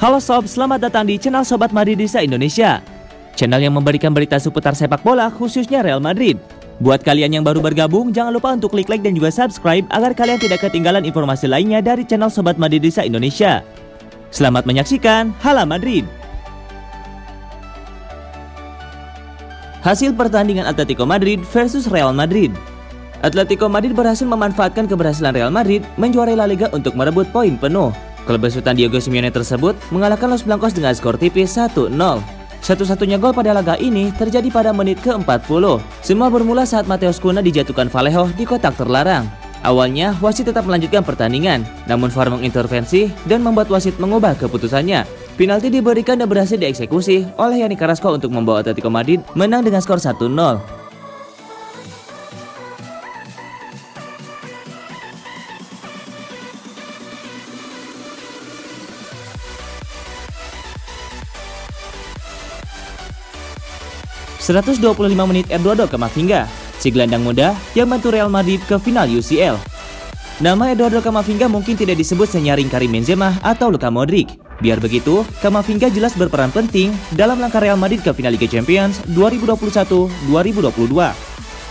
Halo sob, selamat datang di channel Sobat Madridista Indonesia. Channel yang memberikan berita seputar sepak bola khususnya Real Madrid. Buat kalian yang baru bergabung, jangan lupa untuk klik like dan juga subscribe agar kalian tidak ketinggalan informasi lainnya dari channel Sobat Madridista Indonesia. Selamat menyaksikan Hala Madrid. Hasil pertandingan Atletico Madrid versus Real Madrid. Atletico Madrid berhasil memanfaatkan keberhasilan Real Madrid menjuarai La Liga untuk merebut poin penuh. Klub besutan Diego Simeone tersebut mengalahkan Los Blancos dengan skor tipis 1-0. Satu-satunya gol pada laga ini terjadi pada menit ke-40. Semua bermula saat Mateus Cunha dijatuhkan Vallejo di kotak terlarang. Awalnya wasit tetap melanjutkan pertandingan, namun VAR mengintervensi dan membuat wasit mengubah keputusannya. Penalti diberikan dan berhasil dieksekusi oleh Yannick Carrasco untuk membawa Atletico Madrid menang dengan skor 1-0. 125 menit Eduardo Camavinga, si gelandang muda yang bantu Real Madrid ke final UCL. Nama Eduardo Camavinga mungkin tidak disebut senyaring Karim Benzema atau Luka Modric. Biar begitu, Camavinga jelas berperan penting dalam langkah Real Madrid ke final Liga Champions 2021-2022.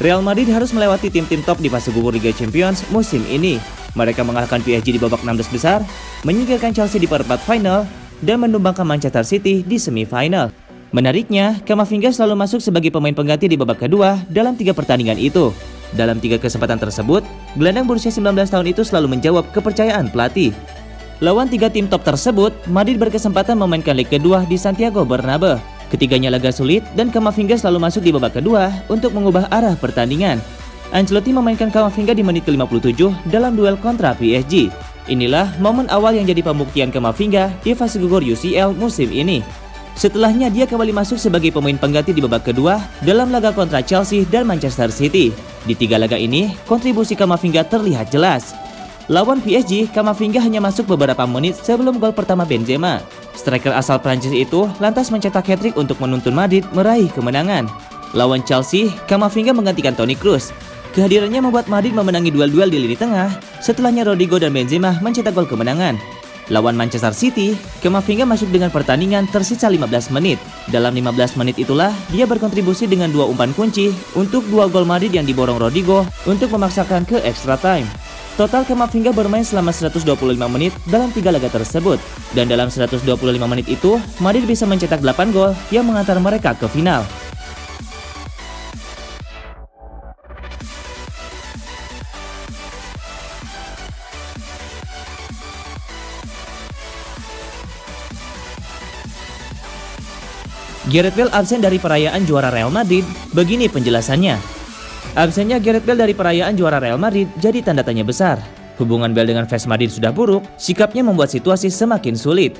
Real Madrid harus melewati tim-tim top di fase gugur Liga Champions musim ini. Mereka mengalahkan PSG di babak 16 besar, menyingkirkan Chelsea di perempat final, dan menumbangkan Manchester City di semifinal. Menariknya, Camavinga selalu masuk sebagai pemain pengganti di babak kedua dalam 3 pertandingan itu. Dalam 3 kesempatan tersebut, gelandang berusia 19 tahun itu selalu menjawab kepercayaan pelatih. Lawan 3 tim top tersebut, Madrid berkesempatan memainkan leg kedua di Santiago Bernabeu. Ketiganya laga sulit dan Camavinga selalu masuk di babak kedua untuk mengubah arah pertandingan. Ancelotti memainkan Camavinga di menit ke-57 dalam duel kontra PSG. Inilah momen awal yang jadi pembuktian Camavinga di fase gugur UCL musim ini. Setelahnya dia kembali masuk sebagai pemain pengganti di babak kedua dalam laga kontra Chelsea dan Manchester City. Di 3 laga ini, kontribusi Camavinga terlihat jelas. Lawan PSG, Camavinga hanya masuk beberapa menit sebelum gol pertama Benzema. Striker asal Prancis itu lantas mencetak hat-trick untuk menuntun Madrid meraih kemenangan. Lawan Chelsea, Camavinga menggantikan Toni Kroos. Kehadirannya membuat Madrid memenangi duel-duel di lini tengah, setelahnya Rodrigo dan Benzema mencetak gol kemenangan. Lawan Manchester City, Camavinga masuk dengan pertandingan tersisa 15 menit. Dalam 15 menit itulah, dia berkontribusi dengan 2 umpan kunci untuk 2 gol Madrid yang diborong Rodrigo untuk memaksakan ke extra time. Total Camavinga bermain selama 125 menit dalam 3 laga tersebut. Dan dalam 125 menit itu, Madrid bisa mencetak 8 gol yang mengantar mereka ke final. Gareth Bale absen dari perayaan juara Real Madrid, begini penjelasannya. Absennya Gareth Bale dari perayaan juara Real Madrid jadi tanda tanya besar. Hubungan Bale dengan fans Madrid sudah buruk, sikapnya membuat situasi semakin sulit.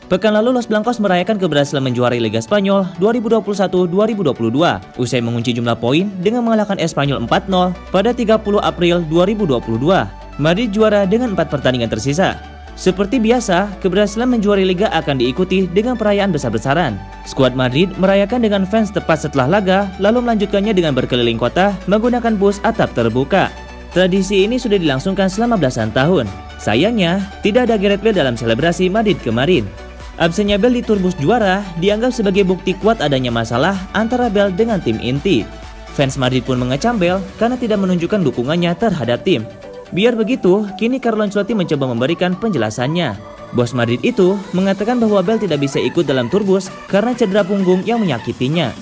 Pekan lalu Los Blancos merayakan keberhasilan menjuarai Liga Spanyol 2021-2022, usai mengunci jumlah poin dengan mengalahkan Espanyol 4-0 pada 30 April 2022. Madrid juara dengan 4 pertandingan tersisa. Seperti biasa, keberhasilan menjuarai Liga akan diikuti dengan perayaan besar-besaran. Skuad Madrid merayakan dengan fans tepat setelah laga, lalu melanjutkannya dengan berkeliling kota menggunakan bus atap terbuka. Tradisi ini sudah dilangsungkan selama belasan tahun. Sayangnya, tidak ada Gareth Bale dalam selebrasi Madrid kemarin. Absennya Bale di turbus juara dianggap sebagai bukti kuat adanya masalah antara Bale dengan tim inti. Fans Madrid pun mengecam Bale karena tidak menunjukkan dukungannya terhadap tim. Biar begitu, kini Carlo Ancelotti mencoba memberikan penjelasannya. Bos Madrid itu mengatakan bahwa Bale tidak bisa ikut dalam turbus karena cedera punggung yang menyakitinya.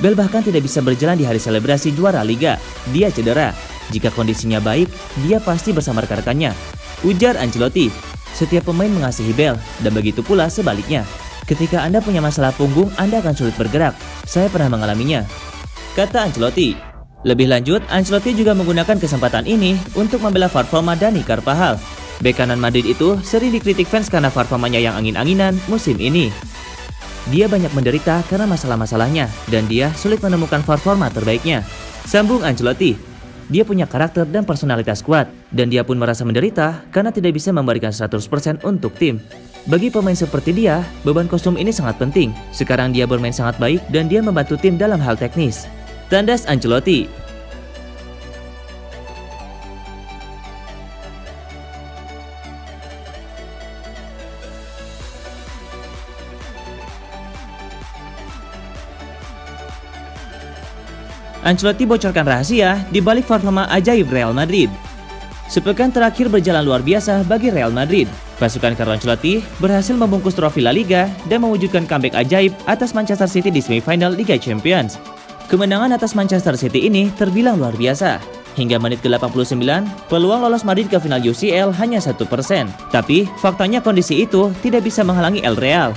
Bale bahkan tidak bisa berjalan di hari selebrasi juara Liga. Dia cedera. Jika kondisinya baik, dia pasti bersama rekan-rekannya, ujar Ancelotti. Setiap pemain mengasihi Bale, dan begitu pula sebaliknya. Ketika Anda punya masalah punggung, Anda akan sulit bergerak. Saya pernah mengalaminya, kata Ancelotti. Lebih lanjut, Ancelotti juga menggunakan kesempatan ini untuk membela performa Dani Carvajal. Bek kanan Madrid itu sering dikritik fans karena performanya yang angin-anginan musim ini. Dia banyak menderita karena masalah-masalahnya, dan dia sulit menemukan performa terbaiknya, sambung Ancelotti. Dia punya karakter dan personalitas kuat, dan dia pun merasa menderita karena tidak bisa memberikan 100% untuk tim. Bagi pemain seperti dia, beban kostum ini sangat penting. Sekarang dia bermain sangat baik dan dia membantu tim dalam hal teknis, tandas Ancelotti. Ancelotti bocorkan rahasia di balik performa ajaib Real Madrid. Sepekan terakhir berjalan luar biasa bagi Real Madrid. Pasukan Carlo Ancelotti berhasil membungkus trofi La Liga dan mewujudkan comeback ajaib atas Manchester City di semifinal Liga Champions. Kemenangan atas Manchester City ini terbilang luar biasa. Hingga menit ke-89, peluang lolos Madrid ke final UCL hanya 1%. Tapi, faktanya kondisi itu tidak bisa menghalangi El Real.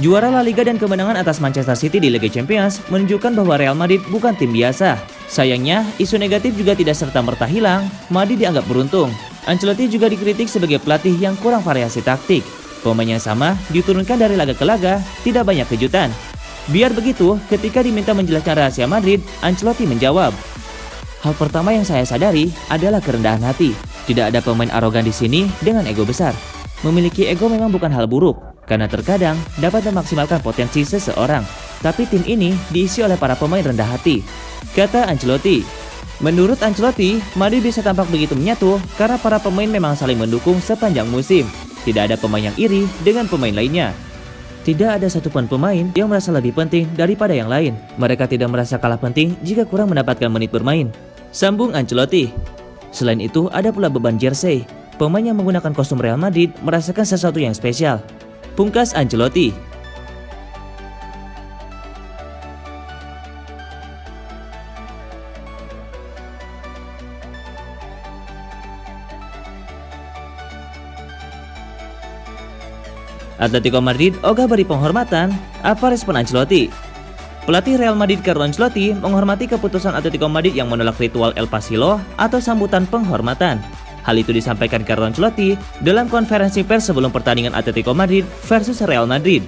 Juara La Liga dan kemenangan atas Manchester City di Liga Champions menunjukkan bahwa Real Madrid bukan tim biasa. Sayangnya, isu negatif juga tidak serta-merta hilang. Madrid dianggap beruntung. Ancelotti juga dikritik sebagai pelatih yang kurang variasi taktik. Pemain yang sama diturunkan dari laga ke laga, tidak banyak kejutan. Biar begitu, ketika diminta menjelaskan rahasia Madrid, Ancelotti menjawab, "Hal pertama yang saya sadari adalah kerendahan hati. Tidak ada pemain arogan di sini dengan ego besar. Memiliki ego memang bukan hal buruk, karena terkadang dapat memaksimalkan potensi seseorang. Tapi tim ini diisi oleh para pemain rendah hati," kata Ancelotti. Menurut Ancelotti, Madrid bisa tampak begitu menyatu karena para pemain memang saling mendukung sepanjang musim. Tidak ada pemain yang iri dengan pemain lainnya. Tidak ada satupun pemain yang merasa lebih penting daripada yang lain. Mereka tidak merasa kalah penting jika kurang mendapatkan menit bermain, sambung Ancelotti. Selain itu, ada pula beban jersey. Pemain yang menggunakan kostum Real Madrid merasakan sesuatu yang spesial, pungkas Ancelotti. Atletico Madrid ogah beri penghormatan, apa respon Ancelotti? Pelatih Real Madrid Carlo Ancelotti menghormati keputusan Atletico Madrid yang menolak ritual El Pasillo atau sambutan penghormatan. Hal itu disampaikan Carlo Ancelotti dalam konferensi pers sebelum pertandingan Atletico Madrid versus Real Madrid.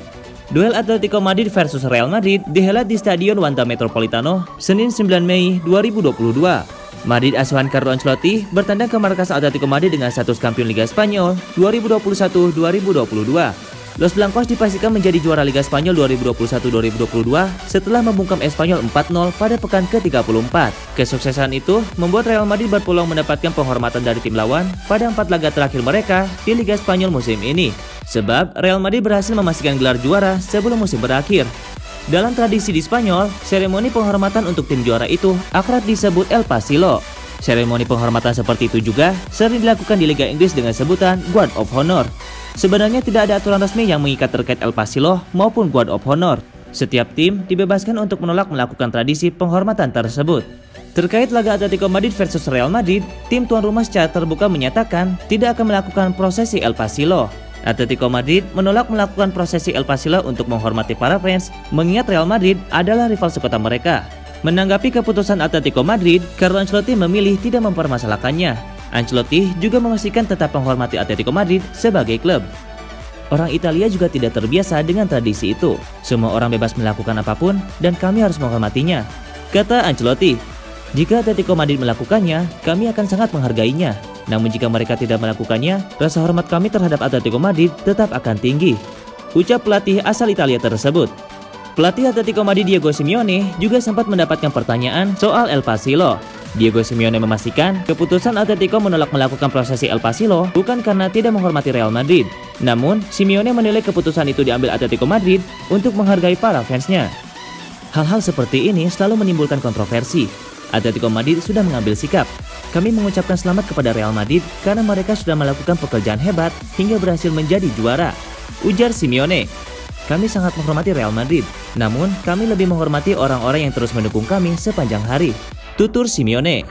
Duel Atletico Madrid versus Real Madrid dihelat di Stadion Wanda Metropolitano, Senin 9 Mei 2022. Madrid asuhan Carlo Ancelotti bertandang ke markas Atletico Madrid dengan status kampion Liga Spanyol 2021-2022. Los Blancos dipastikan menjadi juara Liga Spanyol 2021-2022 setelah membungkam Espanyol 4-0 pada pekan ke-34. Kesuksesan itu membuat Real Madrid berpeluang mendapatkan penghormatan dari tim lawan pada 4 laga terakhir mereka di Liga Spanyol musim ini. Sebab Real Madrid berhasil memastikan gelar juara sebelum musim berakhir. Dalam tradisi di Spanyol, seremoni penghormatan untuk tim juara itu akrab disebut El Pasillo. Seremoni penghormatan seperti itu juga sering dilakukan di Liga Inggris dengan sebutan Guard of Honor. Sebenarnya tidak ada aturan resmi yang mengikat terkait El Pasillo maupun Guard of Honor. Setiap tim dibebaskan untuk menolak melakukan tradisi penghormatan tersebut. Terkait laga Atletico Madrid versus Real Madrid, tim tuan rumah secara terbuka menyatakan tidak akan melakukan prosesi El Pasillo. Atletico Madrid menolak melakukan prosesi El Pasillo untuk menghormati para fans, mengingat Real Madrid adalah rival sekota mereka. Menanggapi keputusan Atletico Madrid, Carlo Ancelotti memilih tidak mempermasalahkannya. Ancelotti juga memastikan tetap menghormati Atletico Madrid sebagai klub. Orang Italia juga tidak terbiasa dengan tradisi itu. Semua orang bebas melakukan apapun dan kami harus menghormatinya, kata Ancelotti. Jika Atletico Madrid melakukannya, kami akan sangat menghargainya. Namun jika mereka tidak melakukannya, rasa hormat kami terhadap Atletico Madrid tetap akan tinggi, ucap pelatih asal Italia tersebut. Pelatih Atletico Madrid Diego Simeone juga sempat mendapatkan pertanyaan soal El Pasillo. Diego Simeone memastikan keputusan Atletico menolak melakukan prosesi El Pasillo bukan karena tidak menghormati Real Madrid. Namun, Simeone menilai keputusan itu diambil Atletico Madrid untuk menghargai para fansnya. Hal-hal seperti ini selalu menimbulkan kontroversi. Atletico Madrid sudah mengambil sikap. Kami mengucapkan selamat kepada Real Madrid karena mereka sudah melakukan pekerjaan hebat hingga berhasil menjadi juara, ujar Simeone. Kami sangat menghormati Real Madrid, namun kami lebih menghormati orang-orang yang terus mendukung kami sepanjang hari, tutur Simeone.